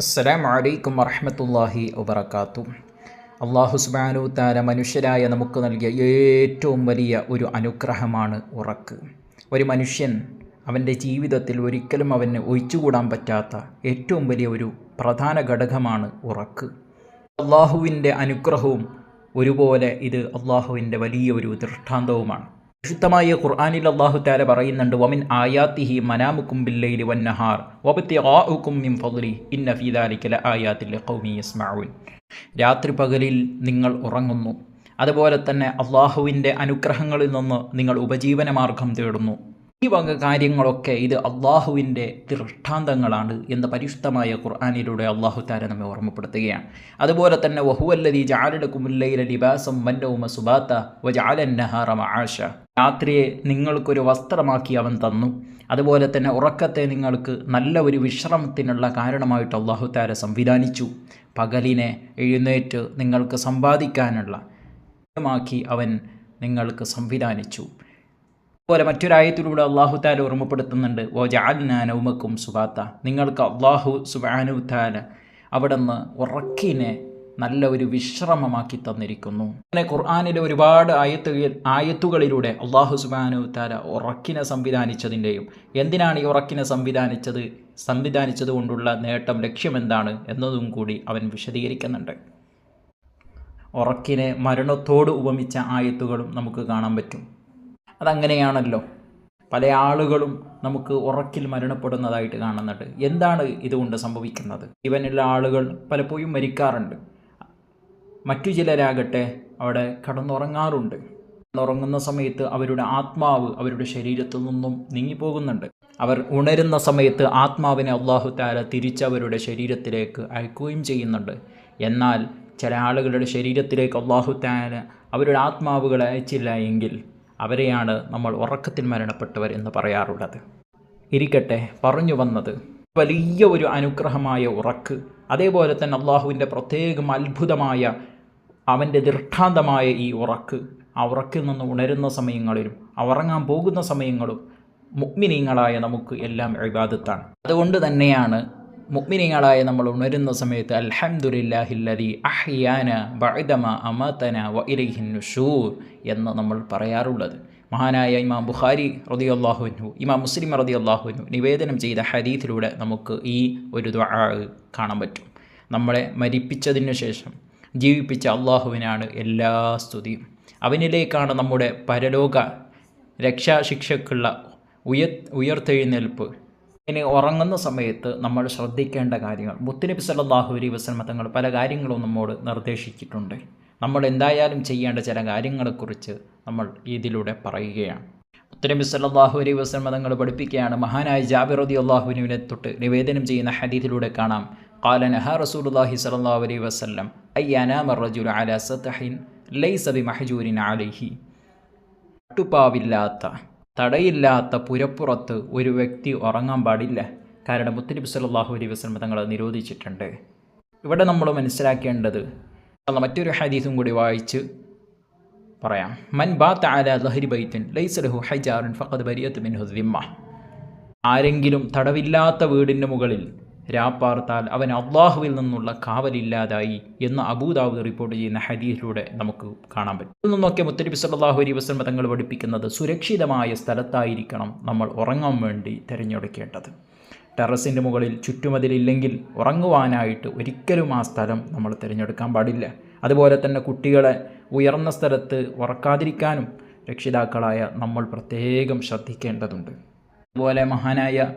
അസ്സലാമു അലൈക്കും വറഹ്മത്തുള്ളാഹി വബറകാതുഹു. അല്ലാഹു സുബ്ഹാനഹു തആല മനുഷ്യരായ നമുക്ക് നൽകിയ ഏറ്റവും വലിയ ഒരു അനുഗ്രഹമാണ് ഉറക്ക്. ഒരു മനുഷ്യൻ അവൻ്റെ ജീവിതത്തിൽ ഒരിക്കലും അവന് ഒഴിച്ചുകൂടാൻ പറ്റാത്ത ഏറ്റവും വലിയ ഒരു പ്രധാന ഘടകമാണ് ഉറക്ക്. അള്ളാഹുവിൻ്റെ അനുഗ്രഹവും ഒരുപോലെ ഇത് അള്ളാഹുവിൻ്റെ വലിയൊരു ദൃഷ്ടാന്തവുമാണ്. വിശുദ്ധമായ ഖുർആനിൽ അല്ലാഹു തആല പറയുന്നുണ്ട്, വമിൻ ആയാതിഹി മനാമുക്കും ബില്ലൈലി വന്നഹാർ വബ്തിഗാഉക്കും മിൻ ഫദ്ലി ഇന്ന ഫീ ദാലിക ലആയാതിൻ ലിഖൗമി യസ്മഊൻ. രാത്രി പകലിൽ നിങ്ങൾ ഉറങ്ങുന്നു, അതുപോലെ തന്നെ അള്ളാഹുവിൻ്റെ അനുഗ്രഹങ്ങളിൽ നിന്ന് നിങ്ങൾ ഉപജീവനമാർഗം തേടുന്നു. ഈ വക കാര്യങ്ങളൊക്കെ ഇത് അള്ളാഹുവിൻ്റെ ദൃഷ്ടാന്തങ്ങളാണ് എന്ന് പരിശുദ്ധമായ ഖുർആനിലൂടെ അള്ളാഹു തആല നമ്മെ ഓർമ്മപ്പെടുത്തുകയാണ്. അതുപോലെ തന്നെ വഹുവല്ലദീ ജഅല ലക്കുമുൽ ലൈല ലിബാസം വന്നൗമ സുബാത വജഅലൻ നഹാറ മആശ. രാത്രിയെ നിങ്ങൾക്കൊരു വസ്ത്രമാക്കി അവൻ തന്നു, അതുപോലെ തന്നെ ഉറക്കത്തെ നിങ്ങൾക്ക് നല്ല ഒരു വിശ്രമത്തിനുള്ള കാരണമായിട്ട് അള്ളാഹു തആല സംവിധാനിച്ചു. പകലിനെ എഴുന്നേറ്റ് നിങ്ങൾക്ക് സമ്പാദിക്കാനുള്ള മാക്കി അവൻ നിങ്ങൾക്ക് സംവിധാനിച്ചു. അതുപോലെ മറ്റൊരായത്തിലൂടെ അള്ളാഹു തആല ഓർമ്മപ്പെടുത്തുന്നുണ്ട്, വജഅൽനാ നൗമക്കും സുബാത്ത. നിങ്ങൾക്ക് അള്ളാഹു സുബ്ഹാനഹു തആല അവിടുന്ന് ഉറക്കിനെ നല്ല ഒരു വിശ്രമമാക്കി തന്നിരിക്കുന്നു. അങ്ങനെ ഖുർആനിലെ ഒരുപാട് ആയത്തുകളിലൂടെ അള്ളാഹു സുബ്ഹാനഹു തആല ഉറക്കിനെ സംവിധാനിച്ചതിൻ്റെയും എന്തിനാണ് ഈ ഉറക്കിനെ സംവിധാനിച്ചത് കൊണ്ടുള്ള നേട്ടം, ലക്ഷ്യമെന്താണ് എന്നതും കൂടി അവൻ വിശദീകരിക്കുന്നുണ്ട്. ഉറക്കിനെ മരണത്തോട് ഉപമിച്ച ആയത്തുകളും നമുക്ക് കാണാൻ പറ്റും. അതങ്ങനെയാണല്ലോ, പല ആളുകളും നമുക്ക് ഉറക്കിൽ മരണപ്പെടുന്നതായിട്ട് കാണുന്നുണ്ട്. എന്താണ് ഇതുകൊണ്ട് സംഭവിക്കുന്നത്? ജീവനുള്ള ആളുകൾ പലപ്പോഴും മരിക്കാറുണ്ട്. മറ്റു ചിലരാകട്ടെ അവിടെ കിടന്നുറങ്ങാറുണ്ട്. ഉറങ്ങുന്ന സമയത്ത് അവരുടെ ആത്മാവ് അവരുടെ ശരീരത്തിൽ നിന്നും നീങ്ങിപ്പോകുന്നുണ്ട്. അവർ ഉണരുന്ന സമയത്ത് ആത്മാവിനെ അല്ലാഹു തആല തിരിച്ചവരുടെ ശരീരത്തിലേക്ക് അയക്കുകയും ചെയ്യുന്നുണ്ട്. എന്നാൽ ചില ആളുകളുടെ ശരീരത്തിലേക്ക് അല്ലാഹു തആല അവരുടെ ആത്മാവുകളെ അയച്ചില്ല എങ്കിൽ അവരെയാണ് നമ്മൾ ഉറക്കത്തിൽ മരണപ്പെട്ടവർ എന്ന് പറയാറുള്ളത്. ഇരിക്കട്ടെ, പറഞ്ഞു വന്നത് വലിയ ഒരു അനുഗ്രഹമായ ഉറക്ക്, അതേപോലെ തന്നെ അള്ളാഹുവിൻ്റെ പ്രത്യേകം അത്ഭുതമായ അവൻ്റെ ദൃഷ്ടാന്തമായ ഈ ഉറക്ക്, ആ ഉറക്കിൽ നിന്ന് ഉണരുന്ന സമയങ്ങളിലും ഉറങ്ങാൻ പോകുന്ന സമയങ്ങളും മുഅ്മിനീങ്ങളായ നമുക്ക് എല്ലാം ഇബാദത്താണ്. അതുകൊണ്ട് തന്നെയാണ് മുഅ്മിനീങ്ങളായ നമ്മൾ ഉണരുന്ന സമയത്ത് അൽഹംദുലില്ലാഹില്ലദീ അഹ്യാന ബഅദമാ അമാതന വ ഇലൈഹിൻ നുശൂർ എന്ന് നമ്മൾ പറയാറുള്ളത്. മഹാനായ ഇമാം ബുഖാരി റളിയല്ലാഹു അൻഹു, ഇമാം മുസ്ലിം റളിയല്ലാഹു അൻഹു നിവേദനം ചെയ്ത ഹദീസിലൂടെ നമുക്ക് ഈ ഒരു ദുആ കാണാൻ പറ്റും. നമ്മളെ മരിപ്പിച്ചതിനു ശേഷം ജീവിപ്പിച്ച അള്ളാഹുവിനാണ് എല്ലാ സ്തുതിയും. അവനിലേക്കാണ് നമ്മുടെ പരലോക രക്ഷാശിക്ഷക്കുള്ള ഉയർത്തെഴുന്നേൽപ്പ്. ഇനി ഉറങ്ങുന്ന സമയത്ത് നമ്മൾ ശ്രദ്ധിക്കേണ്ട കാര്യങ്ങൾ, മുത്തുനബി സല്ലല്ലാഹു അലൈഹി വസല്ലം തങ്ങൾ പല കാര്യങ്ങളും നമ്മോട് നിർദ്ദേശിച്ചിട്ടുണ്ട്. നമ്മൾ എന്തായാലും ചെയ്യേണ്ട ചില കാര്യങ്ങളെക്കുറിച്ച് നമ്മൾ ഇതിലൂടെ പറയുകയാണ്. മുത്തുനബി സല്ലല്ലാഹു അലൈഹി വസല്ലം തങ്ങൾ പഠിപ്പിക്കുകയാണ്. മഹാനായ ജാബിർ റളിയല്ലാഹു അൻഹുവിനെ തൊട്ട് നിവേദനം ചെയ്യുന്ന ഹദീസിലൂടെ കാണാം, ഖാല നഹാ റസൂലുള്ളാഹി സ്വല്ലല്ലാഹു അലൈഹി വസല്ലം അയ്യനാമ റജുലു അലാ സത്ഹിൻ ലൈസ ബിമഹ്ജൂരിൻ അലൈഹി. ഒട്ടുപാവില്ലാത്ത തടയില്ലാത്ത പുരപ്പുറത്ത് ഒരു വ്യക്തി ഉറങ്ങാൻ പാടില്ല. കാരണം മുത്തുനബി സല്ലല്ലാഹു അലൈഹി വസല്ലം തങ്ങൾ നിരോധിച്ചിട്ടുണ്ട്. ഇവിടെ നമ്മൾ മനസ്സിലാക്കേണ്ടത് മറ്റൊരു ഹദീസും കൂടി വായിച്ച് പറയാം. മൻ ബാത അലാ ദഹരി ബൈത്തിൻ ലൈസ ലഹു ഹജാറുൻ ഫഖദ് ബരിയത മിൻഹു ദിമ്മ. ആരെങ്കിലും തടവില്ലാത്ത വീടിൻ്റെ മുകളിൽ രാപ്പാർത്താൽ അവൻ അള്ളാഹുവിൽ നിന്നുള്ള കാവലില്ലാതായി എന്ന് അബൂദാവൂദ് റിപ്പോർട്ട് ചെയ്യുന്ന ഹദീസിലൂടെ നമുക്ക് കാണാൻ പറ്റും. ഇതിൽ നിന്നൊക്കെ മുത്തനബി സല്ലല്ലാഹു അലൈഹി വസല്ലം തങ്ങൾ പഠിപ്പിക്കുന്നത് സുരക്ഷിതമായ സ്ഥലത്തായിരിക്കണം നമ്മൾ ഉറങ്ങാൻ വേണ്ടി തിരഞ്ഞെടുക്കേണ്ടത്. ടെറസിൻ്റെ മുകളിൽ ചുറ്റുമതിലില്ലെങ്കിൽ ഉറങ്ങുവാനായിട്ട് ഒരിക്കലും ആ സ്ഥലം നമ്മൾ തിരഞ്ഞെടുക്കാൻ പാടില്ല. അതുപോലെ തന്നെ കുട്ടികളെ ഉയർന്ന സ്ഥലത്ത് ഉറക്കാതിരിക്കാനും രക്ഷിതാക്കളായ നമ്മൾ പ്രത്യേകം ശ്രദ്ധിക്കേണ്ടതുണ്ട്. അതുപോലെ മഹാനായ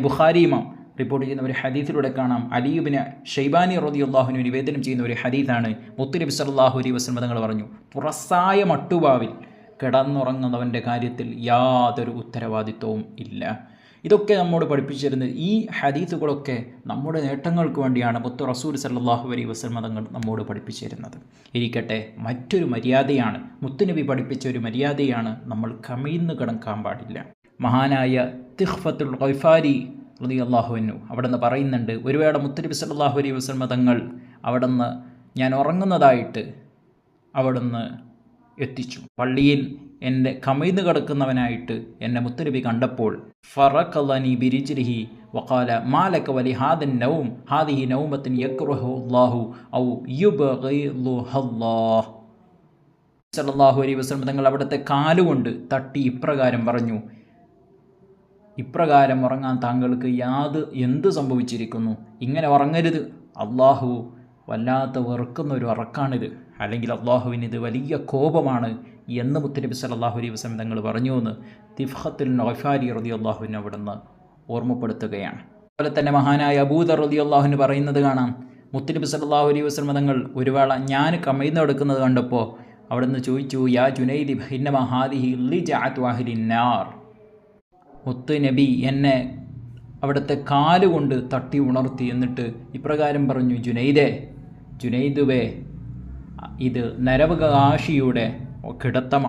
ബുഖാരി ഇമാം റിപ്പോർട്ട് ചെയ്യുന്ന ഒരു ഹദീസിലൂടെ കാണാം, അലി ഇബ്നു ഷൈബാനി റളിയല്ലാഹു അൻഹു നിവേദനം ചെയ്യുന്ന ഒരു ഹദീസാണ്. മുത്തുനബി സല്ലല്ലാഹു അലൈഹി വസല്ലം തങ്ങൾ പറഞ്ഞു, തുറസായ മട്ടുപാവിൽ കിടന്നുറങ്ങുന്നവൻ്റെ കാര്യത്തിൽ യാതൊരു ഉത്തരവാദിത്വവും ഇല്ല. ഇതൊക്കെ നമ്മോട് പഠിപ്പിച്ചിരുന്നത്, ഈ ഹദീസുകളൊക്കെ നമ്മുടെ നേട്ടങ്ങൾക്ക് വേണ്ടിയാണ് മുത്തു റസൂൽ സല്ലല്ലാഹു അലൈഹി വസല്ലം തങ്ങൾ നമ്മോട് പഠിപ്പിച്ചിരുന്നത്. ഇരിക്കട്ടെ, മറ്റൊരു മര്യാദയാണ്, മുത്തുനബി പഠിപ്പിച്ച ഒരു മര്യാദയാണ്, നമ്മൾ കമിഴ്ന്ന് കിടക്കാൻ പാടില്ല. മഹാനായ തിഖ്ഫത്തുൽ ഖൈഫാരി റളിയല്ലാഹു അൻഹു അവിടുന്ന് പറയുന്നുണ്ട്, ഒരു വേള മുത്തുനബി സല്ലല്ലാഹു അലൈഹി വസല്ലം തങ്ങൾ അവിടുന്ന് ഞാൻ ഉറങ്ങുന്നതായിട്ട് അവിടുന്ന് എത്തിച്ചു. പള്ളിയിൽ എൻ്റെ കമിഴ്ന്ന് കിടക്കുന്നവനായിട്ട് എന്നെ മുത്തുനബി കണ്ടപ്പോൾ ഫറഖലനി ബിരിജ്ലിഹി വഖാല മാലക വലി ഹാദൻ നൗം ഹാദിഹി നൗമത്തുൻ യക്റഹു അല്ലാഹു ഔ യുബ്ഗിദുഹല്ലാഹ്. സല്ലല്ലാഹു അലൈഹി വസല്ലം തങ്ങൾ അവിടുത്തെ കാലുകൊണ്ട് തട്ടി ഇപ്രകാരം പറഞ്ഞു, ഇപ്രകാരം ഉറങ്ങാൻ താങ്കൾക്ക് എന്ത് സംഭവിച്ചിരിക്കുന്നു? ഇങ്ങനെ ഉറങ്ങരുത്. അള്ളാഹു വല്ലാത്ത വെറുക്കുന്ന ഒരു ഉറക്കാണിത്, അല്ലെങ്കിൽ അള്ളാഹുവിന് ഇത് വലിയ കോപമാണ് എന്ന് മുത്തുനബി സല്ലല്ലാഹു അലൈഹി വസല്ലം തങ്ങൾ പറഞ്ഞു എന്ന് തിഫ്ഹത്തുൽ ഗഫാരി റളിയല്ലാഹുവിന് അവിടുന്ന് ഓർമ്മപ്പെടുത്തുകയാണ്. അതുപോലെ തന്നെ മഹാനായ അബൂദർ റളിയല്ലാഹുവിന് പറയുന്നത് കാണാം, മുത്തുനബി സല്ലല്ലാഹു അലൈഹി വസല്ലം തങ്ങൾ ഒരു വേള ഞാൻ കമിഴ്ന്ന് കിടക്കുന്നത് കണ്ടപ്പോൾ അവിടുന്ന് ചോദിച്ചു, യാ ജുനൈദി ഇന്നമ ഹാദിഹി ലിജഅതു അഹ്ലിൻ നാർ. മുത്ത് നബി എന്നെ അവിടുത്തെ കാലുകൊണ്ട് തട്ടി ഉണർത്തി. എന്നിട്ട് ഇപ്രകാരം പറഞ്ഞു, ജുനൈദുവേ, ഇത് നരവകാശിയുടെ കിടത്തം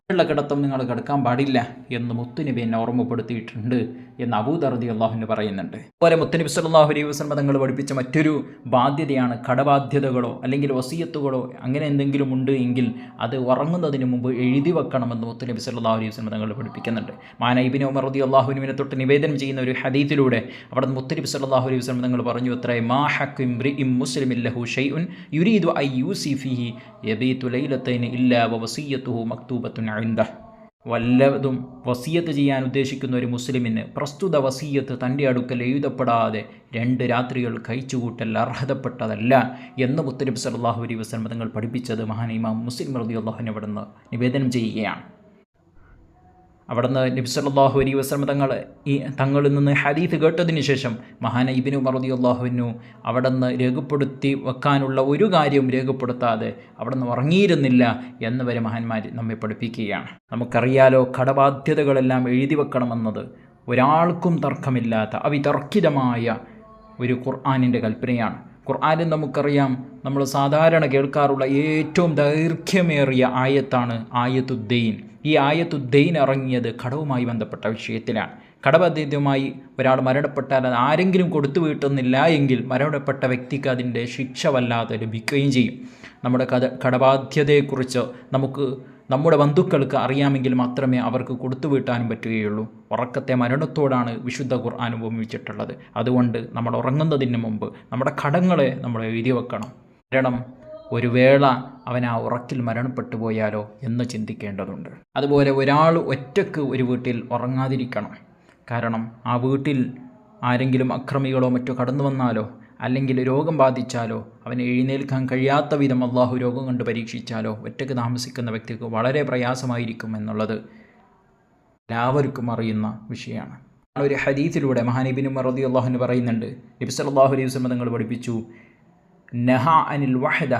നിങ്ങൾ കിടക്കാൻ പാടില്ല എന്ന് മുത്തുനബി എന്നെ ഓർമ്മപ്പെടുത്തിയിട്ടുണ്ട് എന്ന് അബൂദർ റളിയല്ലാഹു പറയുന്നുണ്ട്. അതുപോലെ മുത്തുനബി സല്ലല്ലാഹു അലൈഹി വസല്ലം തങ്ങൾ പഠിപ്പിച്ച മറ്റൊരു ബാധ്യതയാണ് കടബാധ്യതകളോ അല്ലെങ്കിൽ വസിയത്തുകളോ അങ്ങനെ എന്തെങ്കിലും ഉണ്ട് എങ്കിൽ അത് ഉറങ്ങുന്നതിന് മുമ്പ് എഴുതി വെക്കണമെന്ന് മുത്തുനബി സല്ലല്ലാഹു അലൈഹി വസല്ലം തങ്ങൾ പഠിപ്പിക്കുന്നുണ്ട്. മഹാനായ ഇബ്നു ഉമർ റളിയല്ലാഹുവിനെ തൊട്ട് നിവേദനം ചെയ്യുന്ന ഒരു ഹദീസിലൂടെ അവിടെ മുത്തുനബി സല്ലല്ലാഹു അലൈഹി വസല്ലം തങ്ങൾ പറഞ്ഞു അത്രേ, മാ ഹഖ്ഖു ഇംറിഇൻ മുസ്ലിമിൻ ലഹു ഷൈഉൻ യുരീദു അൻ യൂസി ഫീഹി യബീതു ലൈലത്തൈൻ ഇല്ലാ വവസിയത്തുഹു മക്തൂബത്തുൻ ഇൻദഹ്. വല്ലതും വസിയത്ത് ചെയ്യാൻ ഉദ്ദേശിക്കുന്ന ഒരു മുസ്ലിമിന് പ്രസ്തുത വസിയത്ത് തൻ്റെ അടുക്കൽ എഴുതപ്പെടാതെ 2 രാത്രികൾ കഴിച്ചുകൂട്ടൽ അർഹതപ്പെട്ടതല്ല എന്ന് മുത്തുനബി സല്ലല്ലാഹു അലൈഹി വസല്ലം തങ്ങൾ പഠിപ്പിച്ചത് മഹാൻ ഇമാം മുസ്ലിം റളിയല്ലാഹു അൻഹു അവിടുന്ന് നിവേദനം ചെയ്യുകയാണ്. അവിടുന്ന് നബി സല്ലല്ലാഹു അലൈഹി വസല്ലം തങ്ങളിൽ നിന്ന് ഹദീസ് കേട്ടതിന് ശേഷം മഹാന ഇബ്നു ഉമർ റളിയല്ലാഹു അൻഹു അവിടുന്ന് രേഖപ്പെടുത്തി വെക്കാനുള്ള ഒരു കാര്യവും രേഖപ്പെടുത്താതെ അവിടുന്ന് ഉറങ്ങിയിരുന്നില്ല എന്ന് വരെ മഹാന്മാർ നമ്മെ പഠിപ്പിക്കുകയാണ്. നമുക്കറിയാലോ, കടബാധ്യതകളെല്ലാം എഴുതി വെക്കണമെന്നത് ഒരാൾക്കും തർക്കമില്ലാത്ത അവിതർക്കിതമായ ഒരു ഖുർആനിൻ്റെ കൽപ്പനയാണ്. ഖുർആനിൽ നമുക്കറിയാം, നമ്മൾ സാധാരണ കേൾക്കാറുള്ള ഏറ്റവും ദൈർഘ്യമേറിയ ആയത്താണ് ആയത്തുദ്ദൈൻ. ഈ ആയത്തുദ്ദൈൻ ഇറങ്ങിയത് കടവുമായി ബന്ധപ്പെട്ട വിഷയത്തിലാണ്. കടബാധ്യതയുമായി ഒരാൾ മരണപ്പെട്ടാൽ അത് ആരെങ്കിലും കൊടുത്തു വീട്ടുന്നില്ല എങ്കിൽ മരണപ്പെട്ട വ്യക്തിക്ക് അതിൻ്റെ ശിക്ഷ വല്ലാതെ ലഭിക്കുകയും ചെയ്യും. നമ്മുടെ കടബാധ്യതയെക്കുറിച്ച് നമ്മുടെ ബന്ധുക്കൾക്ക് അറിയാമെങ്കിൽ മാത്രമേ അവർക്ക് കൊടുത്തു വീട്ടാനും പറ്റുകയുള്ളൂ. ഉറക്കത്തെ മരണത്തോടാണ് വിശുദ്ധ ഖുർആൻ ഉപമിച്ചിട്ടുള്ളത്. അതുകൊണ്ട് നമ്മൾ ഉറങ്ങുന്നതിന് മുമ്പ് നമ്മുടെ കടങ്ങളെ നമ്മൾ എഴുതി വെക്കണം. കാരണം ഒരു വേള അവൻ ആ ഉറക്കിൽ മരണപ്പെട്ടു പോയാലോ എന്ന് ചിന്തിക്കേണ്ടതുണ്ട്. അതുപോലെ ഒരാൾ ഒറ്റയ്ക്ക് ഒരു വീട്ടിൽ ഉറങ്ങാതിരിക്കണം. കാരണം ആ വീട്ടിൽ ആരെങ്കിലും അക്രമികളോ മറ്റോ കടന്നു വന്നാലോ അല്ലെങ്കിൽ രോഗം ബാധിച്ചാലോ അവന് എഴുന്നേൽക്കാൻ കഴിയാത്ത വിധം അള്ളാഹു രോഗം കൊണ്ട് പരീക്ഷിച്ചാലോ ഒറ്റയ്ക്ക് താമസിക്കുന്ന വ്യക്തിക്ക് വളരെ പ്രയാസമായിരിക്കും എന്നുള്ളത് എല്ലാവർക്കും അറിയുന്ന വിഷയമാണ്. ഒരു ഹദീസിലൂടെ മഹാൻ ഇബ്നു ഉമർ റളിയല്ലാഹു അൻഹു പറയുന്നുണ്ട്, നബി സല്ലല്ലാഹു അലൈഹി വസല്ലം തങ്ങൾ പഠിപ്പിച്ചു, നഹാ അനിൽ വഹദ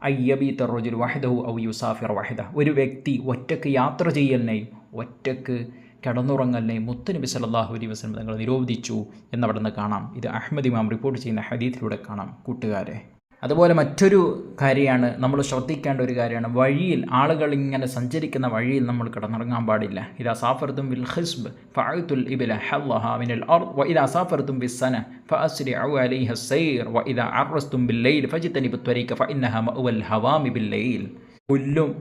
അയ്യബീത റജുൽ വഹദഹു ഔ യുസാഫിർ വഹദ. ഒരു വ്യക്തി ഒറ്റയ്ക്ക് യാത്ര ചെയ്യലിനെയും ഒറ്റയ്ക്ക് കിടന്നുറങ്ങലിനെയും മുത്തുനബി സല്ലല്ലാഹു അലൈഹി വസല്ലം തങ്ങൾ നിരോധിച്ചു എന്നവിടുന്ന് കാണാം. ഇത് അഹ്മദ് ഇമാം റിപ്പോർട്ട് ചെയ്യുന്ന ഹദീസിലൂടെ കാണാം കൂട്ടുകാരെ. അതുപോലെ മറ്റൊരു കാര്യമാണ്, നമ്മൾ ശ്രദ്ധിക്കേണ്ട ഒരു കാര്യമാണ്, വഴിയിൽ ആളുകൾ ഇങ്ങനെ സഞ്ചരിക്കുന്ന വഴിയിൽ നമ്മൾ കിടന്നുറങ്ങാൻ പാടില്ല. ഇദാ സാഫർതും ബിൽ ഖിസ്ബ് ഫഅതുൽ ഇബ്ല ഹല്ലഹാ മിനൽ അർദ് വഇദാ സാഫർതും ബിസ്സന ഫഅസ്രിഉ അലൈഹി അസ്സൈർ വഇദാ അർസ്തും ബിൽ ലൈൽ ഫജ്തനിബു ത്വരീക ഫഇന്നഹാ മഅവൽ ഹവാമി ബിൽ ലൈൽ. പുല്ലും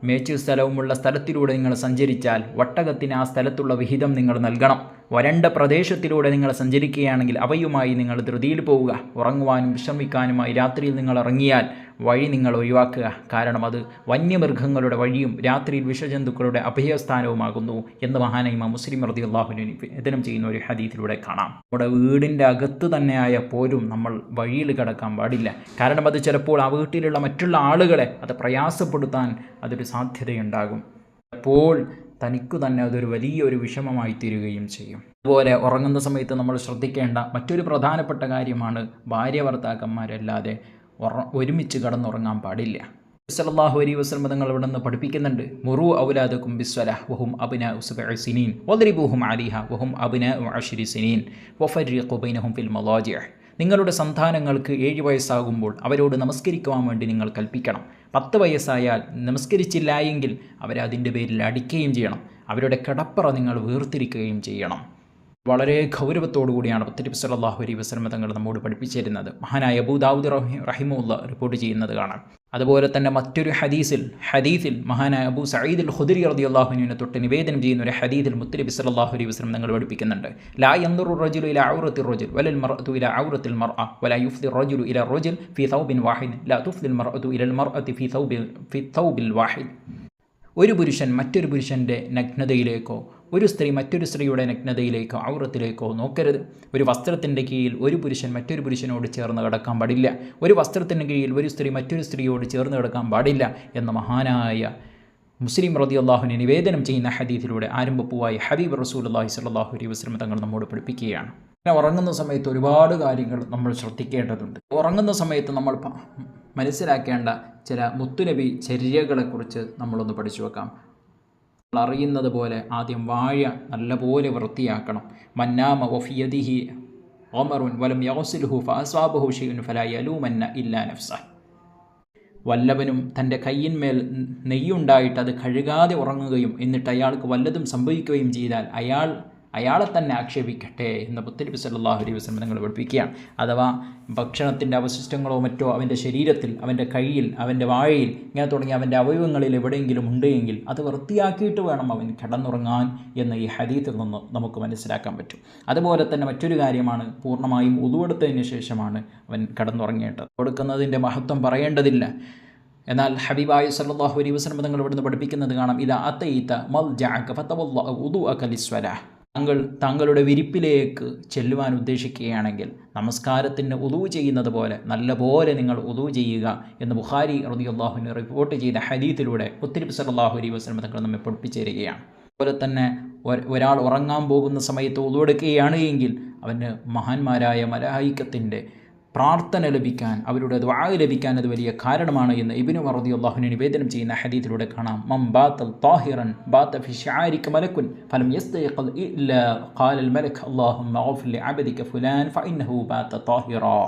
മേച്ചു സ്ഥലവുമുള്ള സ്ഥലത്തിലൂടെ നിങ്ങൾ സഞ്ചരിച്ചാൽ ഒട്ടകത്തിന് ആ സ്ഥലത്തുള്ള വിഹിതം നിങ്ങൾ നൽകണം. വരണ്ട പ്രദേശത്തിലൂടെ നിങ്ങൾ സഞ്ചരിക്കുകയാണെങ്കിൽ അവയുമായി നിങ്ങൾ ധൃതിയിൽ പോവുക. ഉറങ്ങുവാനും വിശ്രമിക്കാനുമായി രാത്രിയിൽ നിങ്ങൾ ഇറങ്ങിയാൽ വഴി നിങ്ങൾ ഒഴിവാക്കുക. കാരണം അത് വന്യമൃഗങ്ങളുടെ വഴിയും രാത്രിയിൽ വിഷജന്തുക്കളുടെ അഭയസ്ഥാനവുമാകുന്നു എന്ന് മഹാനായ ഇമാം മുസ്ലിം റളിയല്ലാഹു അൻഹു നിവേദനം ചെയ്യുന്ന ഒരു ഹദീസിലൂടെ കാണാം. നമ്മുടെ വീടിൻ്റെ അകത്ത് തന്നെയായ പോലും നമ്മൾ വഴിയിൽ കിടക്കാൻ പാടില്ല. കാരണം അത് ചിലപ്പോൾ ആ വീട്ടിലുള്ള മറ്റുള്ള ആളുകളെ അത് പ്രയാസപ്പെടുത്താൻ അതൊരു സാധ്യതയുണ്ടാകും. അപ്പോൾ തനിക്കു തന്നെ അതൊരു വലിയൊരു വിഷമമായി തീരുകയും ചെയ്യും. അതുപോലെ ഉറങ്ങുന്ന സമയത്ത് നമ്മൾ ശ്രദ്ധിക്കേണ്ട മറ്റൊരു പ്രധാനപ്പെട്ട കാര്യമാണ്, ഭാര്യ ഭർത്താക്കന്മാരല്ലാതെ ഒരുമിച്ച് കിടന്നുറങ്ങാൻ പാടില്ല. സല്ലല്ലാഹു അലൈഹി വസല്ലം തങ്ങൾ ഇവിടെ നിന്ന് പഠിപ്പിക്കുന്നുണ്ട്, മുറു ഔലാദകും ബിസ്സലാഹ് വഹും അബ്നാഉ 7 സിനീൻ വദ്രിബൂഹും അലൈഹാ വഹും അബ്നാഉ 10 സിനീൻ വഫർരിഖു ബൈനഹും ഫിൽ മളാജിഅ്. നിങ്ങളുടെ സന്താനങ്ങൾക്ക് 7 വയസ്സാകുമ്പോൾ അവരോട് നമസ്കരിക്കുവാൻ വേണ്ടി നിങ്ങൾ കൽപ്പിക്കണം. 10 വയസ്സായാൽ നമസ്കരിച്ചില്ല എങ്കിൽ അവരെ അതിൻ്റെ പേരിൽ അടിക്കുകയും ചെയ്യണം. അവരുടെ കിടപ്പറ നിങ്ങൾ വേർതിരിക്കുകയും ചെയ്യണം. വളരെ ഗൗരവത്തോടു കൂടിയാണ് നബി സല്ലല്ലാഹു അലൈഹി വസല്ലം തങ്ങൾ നമ്മോട് പഠിപ്പിച്ചിരുന്നത്. മഹാനായ അബൂ ദാവൂദ് റഹിമഹുല്ലാഹ് റിപ്പോർട്ട് ചെയ്യുന്നത് കാണാം. അതുപോലെ തന്നെ മറ്റൊരു ഹദീസിൽ മഹാനായ അബൂ സഈദ് അൽ ഖുദരി റളിയല്ലാഹു അൻഹുവിനെ തൊട്ട് നിവേദനം ചെയ്യുന്ന ഒരു ഹദീസിൽ മുത്തനബി സല്ലല്ലാഹു അലൈഹി വസല്ലം തങ്ങൾ പഠിപ്പിക്കുന്നുണ്ട്, ലാ യൻദുറു റജുലു ഇലാ ഔറത്തി റജുൽ വലൽ മർഅതു ഇലാ ഔറത്തിൽ മർഅ വലാ യുഫ്ദി റജുലു ഇലാ റജുൽ ഫീ തൗബിൻ വാഹിദ് ലാ തുഫ്ദി മർഅതു ഇലൽ മർഅതി ഫീ തൗബിൽ വാഹിദ്. ഒരു പുരുഷൻ മറ്റൊരു പുരുഷൻ്റെ നഗ്നതയിലേക്കോ ഒരു സ്ത്രീ മറ്റൊരു സ്ത്രീയുടെ നഗ്നതയിലേക്കോ ഔറത്തിലേക്കോ നോക്കരുത്. ഒരു വസ്ത്രത്തിൻ്റെ കീഴിൽ ഒരു പുരുഷൻ മറ്റൊരു പുരുഷനോട് ചേർന്ന് കിടക്കാൻ പാടില്ല. ഒരു വസ്ത്രത്തിൻ്റെ കീഴിൽ ഒരു സ്ത്രീ മറ്റൊരു സ്ത്രീയോട് ചേർന്ന് കിടക്കാൻ പാടില്ല എന്ന മഹാനായ മുസ്ലിം റളിയല്ലാഹുവിനെ നിവേദനം ചെയ്യുന്ന ഹദീസിലൂടെ ആരംഭപ്പൂവായി ഹബീബ് റസൂലുള്ളാഹി സ്വല്ലല്ലാഹു അലൈഹി വസല്ലം തങ്ങൾ നമ്മോട് പഠിപ്പിക്കുകയാണ്. പിന്നെ ഉറങ്ങുന്ന സമയത്ത് ഒരുപാട് കാര്യങ്ങൾ നമ്മൾ ശ്രദ്ധിക്കേണ്ടതുണ്ട്. ഉറങ്ങുന്ന സമയത്ത് നമ്മൾ മനസ്സിലാക്കേണ്ട ചില മുത്തുനബി ചര്യകളെക്കുറിച്ച് നമ്മളൊന്ന് പഠിച്ചു വെക്കാം. അറിയുന്നത് പോലെ ആദ്യം വാഴ നല്ലപോലെ വൃത്തിയാക്കണം. മന്നാമ വഫിയദിഹി ഒമറുൻ വലം യഗ്സിലുഹു ഫഅസ്വാബഹു ഷൈഉൻ ഫലാ യലൂമന്ന ഇല്ലാ നഫ്സഹ്. വല്ലവനും തൻ്റെ കയ്യിന്മേൽ നെയ്യുണ്ടായിട്ട് അത് കഴുകാതെ ഉറങ്ങുകയും എന്നിട്ട് അയാൾക്ക് വല്ലതും സംഭവിക്കുകയും ചെയ്താൽ അയാളെ തന്നെ ആക്ഷേപിക്കട്ടെ എന്ന് മുത്തനബി സല്ലല്ലാഹു അലൈഹി വസല്ലം തങ്ങൾ പഠിപ്പിക്കുകയാണ്. അഥവാ ഭക്ഷണത്തിൻ്റെ അവശിഷ്ടങ്ങളോ മറ്റോ അവൻ്റെ ശരീരത്തിൽ, അവൻ്റെ കയ്യിൽ, അവൻ്റെ വാഴയിൽ ഇങ്ങനെ തുടങ്ങി അവൻ്റെ അവയവങ്ങളിൽ എവിടെയെങ്കിലും ഉണ്ടെങ്കിൽ അത് വൃത്തിയാക്കിയിട്ട് വേണം അവൻ കിടന്നുറങ്ങാൻ എന്ന് ഈ ഹദീത്തിൽ നിന്ന് നമുക്ക് മനസ്സിലാക്കാൻ പറ്റും. അതുപോലെ തന്നെ മറ്റൊരു കാര്യമാണ്, പൂർണ്ണമായും ഉദുവെടുത്തതിന് ശേഷമാണ് അവൻ കിടന്നുറങ്ങേണ്ടത്. കൊടുക്കുന്നതിൻ്റെ മഹത്വം പറയേണ്ടതില്ല. എന്നാൽ ഹബീബായ സല്ലല്ലാഹു അലൈഹി വസല്ലം തങ്ങൾ ഇവിടുന്ന് പഠിപ്പിക്കുന്നത് കാണാം, ഇദാ അതൈത മൽജഅക ഫതവല്ല വുദുഅക ലിസ്വലാഹ്. താങ്കളുടെ വിരിപ്പിലേക്ക് ചെല്ലുവാൻ ഉദ്ദേശിക്കുകയാണെങ്കിൽ നമസ്കാരത്തിന് ഉദു ചെയ്യുന്നത് പോലെ നല്ലപോലെ നിങ്ങൾ ഉദു ചെയ്യുക എന്ന് ബുഖാരി റളിയല്ലാഹു അൻഹു റിപ്പോർട്ട് ചെയ്ത ഹദീസിലൂടെ മുത്തനബി സല്ലല്ലാഹു അലൈഹി വസല്ലം തങ്ങൾ നമ്മെ പഠിപ്പിച്ചു തരികയാണ്. അതുപോലെ തന്നെ ഒരാൾ ഉറങ്ങാൻ പോകുന്ന സമയത്ത് ഉദു എടുക്കുകയാണ് എങ്കിൽ അവന് മഹാന്മാരായ മലായികത്തിൻ്റെ പ്രാർത്ഥന ലഭിക്കാൻ, അവരുടെ ദുആ ലഭിക്കാൻ അത് വലിയ കാരണമാണ് എന്ന് ഇബ്നു ഉമർ റളിയല്ലാഹു അൻഹു നിവേദനം ചെയ്യുന്ന ഹദീസിലൂടെ കാണാം. മൻ ബാത താഹിറൻ ബാത ഫി ശിആരിക മലക്കുൻ ഫലം യസ്തയഖിൽ ഇല്ലാ ഖാലൽ മലക് അല്ലാഹുമ്മ ഗഫിർ ലി അബ്ദിക ഫുലാൻ ഫഇന്നഹു ബാത താഹിറാ.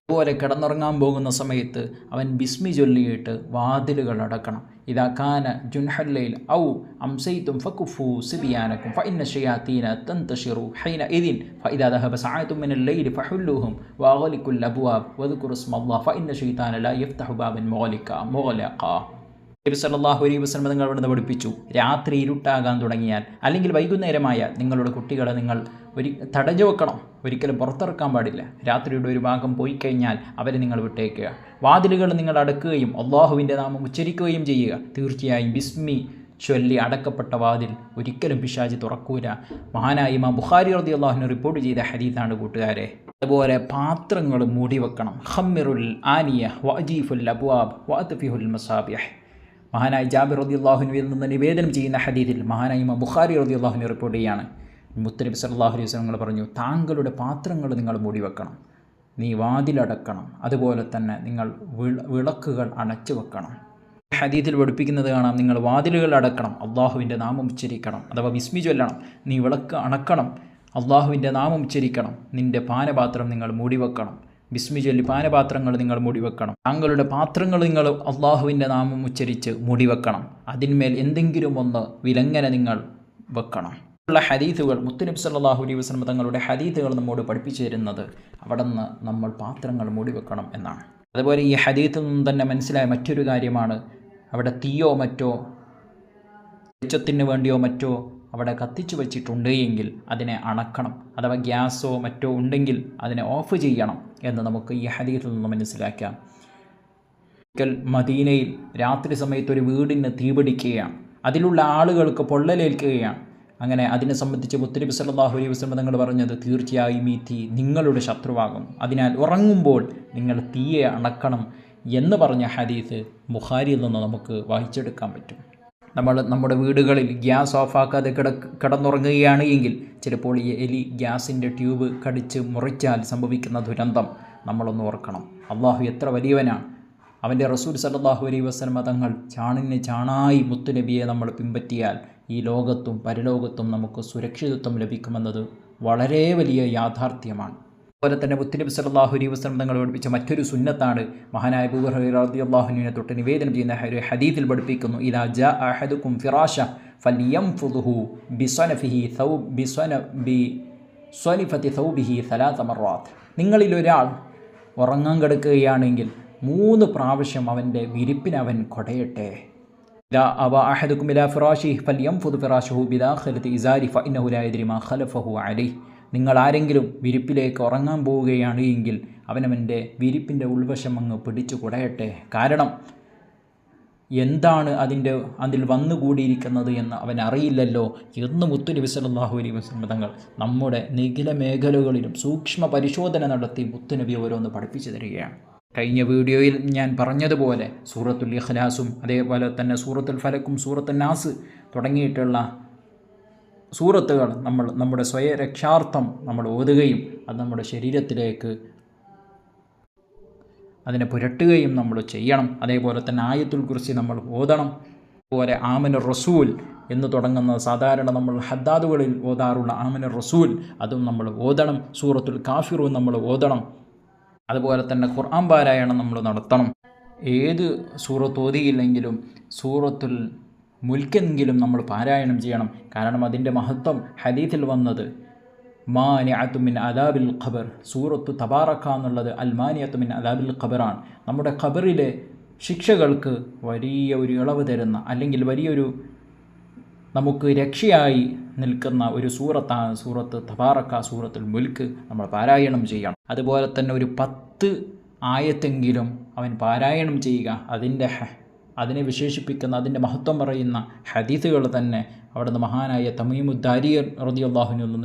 അതുപോലെ കിടന്നുറങ്ങാൻ പോകുന്ന സമയത്ത് അവൻ ബിസ്മി ചൊല്ലിയിട്ട് വാതിലുകൾ അടക്കണം. ഇദാ കാന ജുൻഹല്ലൈൽ ഔ അംസൈതും ഫകുഫു സിബിയാനക്കും ഫഇന്ന ശയാതീന തന്തശിറു ഹൈന ഇദിൻ ഫഇദാ ദഹബ സഅതും മിനൽ ലൈൽ ഫഹുല്ലുഹും വഅഗ്ലികുൽ അബ്വാബ് വദ്കുറു ഇസ്മല്ലാഹ് ഫഇന്ന ശൈതാന ലാ യഫ്തഹു ബാബൻ മുഗ്ലഖാ. നബി സല്ലല്ലാഹു അലൈഹി വസല്ലം തങ്ങൾ ഇവിടുന്ന് പഠിപ്പിച്ചു, രാത്രി ഇരുട്ടാകാൻ തുടങ്ങിയാൽ അല്ലെങ്കിൽ വൈകുന്നേരമായാൽ നിങ്ങളുടെ കുട്ടികളെ നിങ്ങൾ തടഞ്ഞു വെക്കണം. ഒരിക്കലും പുറത്തിറക്കാൻ പാടില്ല. രാത്രിയുടെ ഒരു ഭാഗം പോയി കഴിഞ്ഞാൽ അവരെ നിങ്ങൾ വിട്ടേക്കുക. വാതിലുകൾ നിങ്ങൾ അടക്കുകയും അള്ളാഹുവിൻ്റെ നാമം ഉച്ചരിക്കുകയും ചെയ്യുക. തീർച്ചയായും ബിസ്മി ചൊല്ലി അടക്കപ്പെട്ട വാതിൽ ഒരിക്കലും പിശാചി തുറക്കൂല. മഹാനായ ഇമാം ബുഖാരി റളിയല്ലാഹു അൻഹു റിപ്പോർട്ട് ചെയ്ത ഹദീസാണ് കൂട്ടുകാരെ. അതുപോലെ പാത്രങ്ങൾ മൂടി വെക്കണം. ഖമ്മിറുൽ ആനിയ വഅജീഫുൽ അബ്വാബ് വഅത്ഫിഹുൽ മസാബിഹ്. മഹാനായ ജാബിർ റളിയല്ലാഹു അൻഹുവിൽ നിന്ന് നിവേദനം ചെയ്യുന്ന ഹദീസിൽ മഹാനായ ഇമാം ബുഖാരി റളിയല്ലാഹു അൻഹു റിപ്പോർട്ട് ചെയ്യാണ്, മുത്തനബി സല്ലല്ലാഹു അലൈഹി വസല്ലം പറഞ്ഞു, താങ്കളുടെ പാത്രങ്ങൾ നിങ്ങൾ മൂടി വെക്കണം, നീ വാതിലടക്കണം, അതുപോലെ തന്നെ നിങ്ങൾ വിളക്കുകൾ അണച്ചു വെക്കണം. ഹദീസിൽ പഠിപ്പിക്കുന്നത് കാണാം, നിങ്ങൾ വാതിലുകൾ അടക്കണം, അള്ളാഹുവിൻ്റെ നാമം ഉച്ചരിക്കണം, അഥവാ ബിസ്മി ചൊല്ലണം. നീ വിളക്ക് അണക്കണം, അള്ളാഹുവിൻ്റെ നാമം ഉച്ചരിക്കണം. നിൻ്റെ പാനപാത്രം നിങ്ങൾ മൂടി വെക്കണം, ബിസ്മി ചൊല്ലി പാനപാത്രങ്ങൾ നിങ്ങൾ മൂടിവെക്കണം. താങ്കളുടെ പാത്രങ്ങൾ നിങ്ങൾ അള്ളാഹുവിൻ്റെ നാമം ഉച്ചരിച്ച് മൂടിവെക്കണം. അതിന്മേൽ എന്തെങ്കിലും ഒന്ന് വിലങ്ങനെ നിങ്ങൾ വെക്കണം. ഉള്ള ഹദീസുകൾ മുത്തുനബി സല്ലല്ലാഹു അലൈഹി വസല്ലം തങ്ങളുടെ ഹദീസുകൾ നമ്മോട് പഠിപ്പിച്ചു തരുന്നത് അവിടെ നിന്ന് നമ്മൾ പാത്രങ്ങൾ മൂടിവെക്കണം എന്നാണ്. അതുപോലെ ഈ ഹദീസിൽ നിന്നും തന്നെ മനസ്സിലായ മറ്റൊരു കാര്യമാണ്, അവിടെ തീയോ മറ്റോ വെളിച്ചത്തിന് വേണ്ടിയോ മറ്റോ അവിടെ കത്തിച്ചു വച്ചിട്ടുണ്ട് എങ്കിൽ അതിനെ അണക്കണം. അഥവാ ഗ്യാസോ മറ്റോ ഉണ്ടെങ്കിൽ അതിനെ ഓഫ് ചെയ്യണം എന്ന് നമുക്ക് ഈ ഹദീസിൽ നിന്ന് മനസ്സിലാക്കാം. ഒരിക്കൽ മദീനയിൽ രാത്രി സമയത്ത് ഒരു വീടിന് തീപിടിക്കുകയാണ്. അതിലുള്ള ആളുകൾക്ക് പൊള്ളലേൽക്കുകയാണ്. അങ്ങനെ അതിനെ സംബന്ധിച്ച് മുത്തുനബി സല്ലല്ലാഹു അലൈഹി വസല്ലം തങ്ങൾ പറഞ്ഞത്, തീർച്ചയായും ഈ തീ നിങ്ങളുടെ ശത്രുവാകും, അതിനാൽ ഉറങ്ങുമ്പോൾ നിങ്ങൾ തീയെ അണക്കണം എന്ന് പറഞ്ഞ ഹദീസ് ബുഖാരിയിൽ നിന്ന് നമുക്ക് വായിച്ചെടുക്കാൻ പറ്റും. നമ്മുടെ വീടുകളിൽ ഗ്യാസ് ഓഫാക്കാതെ കിടന്നുറങ്ങുകയാണ് എങ്കിൽ ചിലപ്പോൾ ഈ എലി ഗ്യാസിൻ്റെ ട്യൂബ് കടിച്ച് മുറിച്ചാൽ സംഭവിക്കുന്ന ദുരന്തം നമ്മളൊന്ന് ഓർക്കണം. അള്ളാഹു എത്ര വലിയവനാണ്. അവൻ്റെ റസൂൽ സല്ലല്ലാഹു അലൈഹി വസല്ലം തങ്ങൾ ചാണിന് ചാണായി മുത്തുനബിയെ നമ്മൾ പിൻപറ്റിയാൽ ഈ ലോകത്തും പരലോകത്തും നമുക്ക് സുരക്ഷിതത്വം ലഭിക്കുമെന്നത് വളരെ വലിയ യാഥാർത്ഥ്യമാണ്. അതുപോലെ തന്നെ മുത്തുനബി സല്ലല്ലാഹു അലൈഹി വസല്ലം തങ്ങൾ പഠിപ്പിച്ച മറ്റൊരു സുന്നത്താണ് മഹാനായ അബൂ ഹുറൈറ റളിയല്ലാഹു അൻഹുവിനെ തൊട്ട് നിവേദനം ചെയ്യുന്ന ഒരു ഹദീസിൽ പഠിപ്പിക്കുന്നു, ഇദാ ജാഅ അഹദുക്കും ഫിറാശ ഫൽയംഫുദ്ഹു ബിസ്വനഫിഹി തൗബ് ബിസ്വനിഫതി തൗബിഹി 3 മർറാത്ത്. നിങ്ങളിൽ ഒരാൾ ഉറങ്ങാൻ കിടക്കുകയാണെങ്കിൽ 3 പ്രാവശ്യം അവൻ്റെ വിരിപ്പിന് അവൻ കൊടയട്ടെ. ഇദാ അവ അഹദുക്കും ഇലാ ഫിറാശിഹി ഫൽയംഫുദ് ഫിറാശഹു ബിദാഖിലതി ഇസാരി ഫഇന്നഹു ലാ യദ്രി മാ ഖലഫഹു അലൈഹി. നിങ്ങൾ ആരെങ്കിലും വിരിപ്പിലേക്ക് ഉറങ്ങാൻ പോവുകയാണ് എങ്കിൽ അവനവൻ്റെ വിരിപ്പിൻ്റെ ഉൾവശം അങ്ങ് പിടിച്ചു കുടയട്ടെ. കാരണം എന്താണ് അതിൽ വന്നുകൂടിയിരിക്കുന്നത് എന്ന് അവൻ അറിയില്ലല്ലോ എന്ന് മുത്തുനബി സല്ലല്ലാഹു അലൈഹി വസല്ലം തങ്ങൾ നമ്മുടെ നിഖില മേഖലകളിലും സൂക്ഷ്മ പരിശോധന നടത്തി മുത്തുനബി ഓരോന്ന് പഠിപ്പിച്ചു തരികയാണ്. കഴിഞ്ഞ വീഡിയോയിൽ ഞാൻ പറഞ്ഞതുപോലെ സൂറത്തുൽ ഇഖ്ലാസും അതേപോലെ തന്നെ സൂറത്തുൽ ഫലക്കും സൂറത്തുൽ നാസ് തുടങ്ങിയിട്ടുള്ള സൂറത്തുകൾ നമ്മുടെ സ്വയരക്ഷാർത്ഥം നമ്മൾ ഓതുകയും അത് നമ്മുടെ ശരീരത്തിലേക്ക് അതിനെ പുരട്ടുകയും നമ്മൾ ചെയ്യണം. അതേപോലെ തന്നെ ആയത്തുൽ കുർസി നമ്മൾ ഓതണം. അതുപോലെ ആമനുർ റസൂൽ എന്ന് തുടങ്ങുന്ന സാധാരണ നമ്മൾ ഹദ്ദാദുകളിൽ ഓതാറുള്ള ആമനുർ റസൂൽ അതും നമ്മൾ ഓതണം. സൂറത്തുൽ കാഫിറൂൻ നമ്മൾ ഓതണം. അതുപോലെ തന്നെ ഖുർആൻ പാരായണം നമ്മൾ നടത്തണം. ഏത് സൂറത്ത് ഓതിയില്ലെങ്കിലും സൂറത്തുൽ മുൽക്കെങ്കിലും നമ്മൾ പാരായണം ചെയ്യണം. കാരണം അതിൻ്റെ മഹത്വം ഹദീസിൽ വന്നത് മാനിഅത്തു മിൻ അദാബിൽ ഖബർ, സൂറത്തു തബാറക എന്നുള്ളത് അൽ മാനിഅത്തു മിൻ അദാബിൽ ഖബറാണ്. നമ്മുടെ ഖബറിലെ ശിക്ഷകൾക്ക് വലിയ ഒരു ഇളവ് തരുന്ന അല്ലെങ്കിൽ വലിയൊരു നമുക്ക് രക്ഷയായി നിൽക്കുന്ന ഒരു സൂറത്താണ് സൂറത്ത് തബാറക, സൂറത്തുൽ മുൽക്ക് നമ്മൾ പാരായണം ചെയ്യണം. അതുപോലെ തന്നെ ഒരു 10 ആയത്തെങ്കിലും അവൻ പാരായണം ചെയ്യുക. അതിനെ വിശേഷിപ്പിക്കുന്ന അതിൻ്റെ മഹത്വം പറയുന്ന ഹദീസുകൾ തന്നെ അവിടുന്ന് മഹാനായ തമീമുദ്ദാരി റളിയല്ലാഹു അൻഹു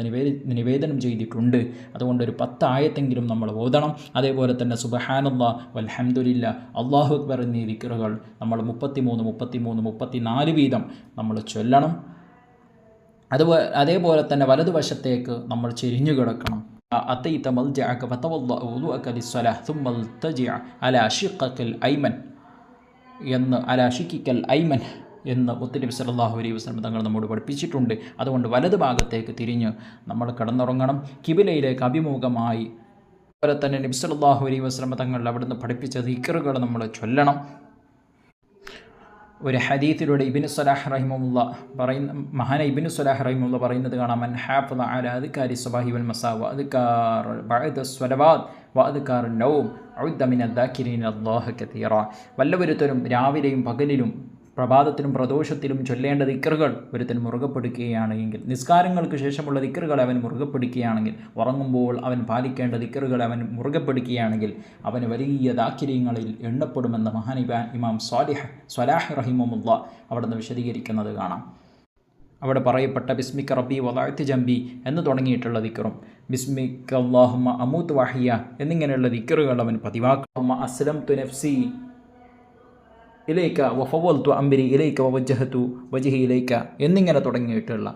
നിവേദനം ചെയ്തിട്ടുണ്ട്. അതുകൊണ്ട് ഒരു 10 ആയത്തെങ്കിലും നമ്മൾ ഓതണം. അതേപോലെ തന്നെ സുബ്ഹാനല്ലാഹ് വൽഹംദുലില്ലാഹ് അല്ലാഹു അക്ബർ എന്നീ ദിക്റുകൾ നമ്മൾ 33, 34 വീതം നമ്മൾ ചൊല്ലണം. അതേപോലെ തന്നെ വലതുവശത്തേക്ക് നമ്മൾ ചെരിഞ്ഞു കിടക്കണം. അതൈത മൽജഅക ഫതവദ്ദഅ വുളുഅക ലിസ്സലാഹ് സുമ്മ ഇൽതജിഅ അലാ ശിഖ്ഖിൽ ഐമൻ എന്ന് മുത്തുനബി സല്ലല്ലാഹു അലൈഹി വസല്ലം തങ്ങൾ നമ്മോട് പഠിപ്പിച്ചിട്ടുണ്ട്. അതുകൊണ്ട് വലത് ഭാഗത്തേക്ക് തിരിഞ്ഞ് നമ്മൾ കിടന്നുറങ്ങണം, കിബിലയിലേക്ക് അഭിമുഖമായി. അതുപോലെ തന്നെ നബി സല്ലല്ലാഹു അലൈഹി വസല്ലം തങ്ങൾ അവിടുന്ന് പഠിപ്പിച്ച ദിക്റുകൾ നമ്മൾ ചൊല്ലണം. ഒരു ഹദീസിലൂടെ ഇബ്നു സ്വലാഹ് റഹിമഹുല്ലാഹ് പറയുന്നത് കാണാം, മൻ ഹാഫദ അലാ അദ്കാരി സ്വബാഹി വൽ മസാ വ അദ്കാർ ബഅദ സ്വലവാത്ത് വ അദ്കാർ നൗം ഉദ്ദ മിന അദ്ദാകിരീന അല്ലാഹ കതീറ. വല്ലവരുത്തരും രാവിലെയും പകലിലും പ്രഭാതത്തിലും പ്രദോഷത്തിലും ചൊല്ലേണ്ട ദിക്റുകൾ ഒരുത്തൻ മുറുകെ പിടിക്കുകയാണെങ്കിൽ, നിസ്കാരങ്ങൾക്ക് ശേഷമുള്ള ദിക്റുകൾ അവൻ മുറുകെ പിടിക്കുകയാണെങ്കിൽ, ഉറങ്ങുമ്പോൾ അവൻ പാലിക്കേണ്ട ദിക്റുകൾ അവൻ മുറുകെ പിടിക്കുകയാണെങ്കിൽ അവന് വലിയ ദാക്കിര്യങ്ങളിൽ എണ്ണപ്പെടുമെന്ന് മഹാൻ ഇമാം സ്വലാഹ് റഹിമഹുല്ലാഹ് അവിടുന്ന് വിശദീകരിക്കുന്നത് കാണാം. അവിടെ പറയപ്പെട്ട ബിസ്മിക റബ്ബി വദഅ്തു ജംബി എന്ന് തുടങ്ങിയിട്ടുള്ള ദിക്റും ബിസ്മിക അല്ലാഹുമ്മ അമൂതു വഹിയ എന്നിങ്ങനെയുള്ള ദിക്റുകൾ അവൻ പതിവാക്കും. അസ്ലംതു നഫ്സി ഇലൈക വഫവൽതു അംരി ഇലൈക വവജ്ജഹതു വജ്ഹി ഇലൈക എന്നിങ്ങനെ തുടങ്ങിയിട്ടുള്ള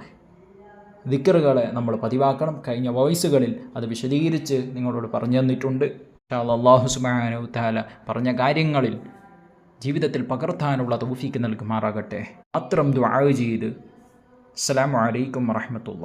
ദിക്റുകളെ നമ്മൾ പതിവാക്കണം. കഴിഞ്ഞ വോയിസുകളിൽ അത് വിശദീകരിച്ച് നിങ്ങളോട് പറഞ്ഞു തന്നിട്ടുണ്ട്. അല്ലാഹു സുബ്ഹാനഹു വതആല പറഞ്ഞ കാര്യങ്ങളിൽ ജീവിതത്തിൽ പകർത്താനുള്ള തൗഫീക്ക് നൽകുമാറാകട്ടെ. മാത്രം ദുആ ചെയ്ത് അസ്സലാമു അലൈക്കും വറഹ്മത്തുള്ളാഹി.